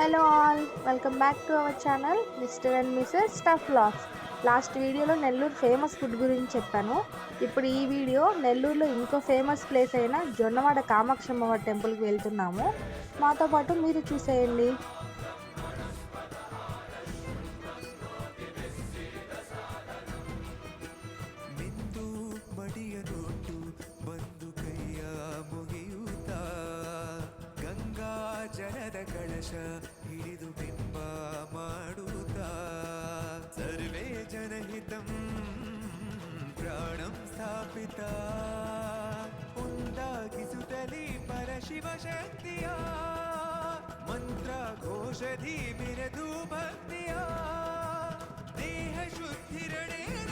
Hello all, welcome back to our channel mister and Mrs stuff vlogs. Last వీడియోలో Nellore famous food గురించి చెప్పాను. ఇప్పుడు ఈ వీడియో నెల్లూరులో ఇంకో ఫేమస్ ప్లేస్ అయిన జొన్నవాడ కామాక్షమ్మ టెంపుల్కి వెళ్తున్నాము. మాతో పాటు మీరు చూసేయండి. ಜನದ ಕಳಶ ಹಿಡಿದು ಬಿಂಬ ಮಾಡುತ್ತಾ ಸರ್ವೇ ಜನಹಿತಂ ಪ್ರಾಣಂ ಸ್ಥಾಪಿತ ಉಂದಾಗಿಸುತ್ತಲೇ ಪರಶಿವ ಶಕ್ತಿಯ ಮಂತ್ರ ಘೋಷಧಿ ಬಿರದು ಭಕ್ತಿಯ ದೇಹ ಶುದ್ಧಿರಣೇನ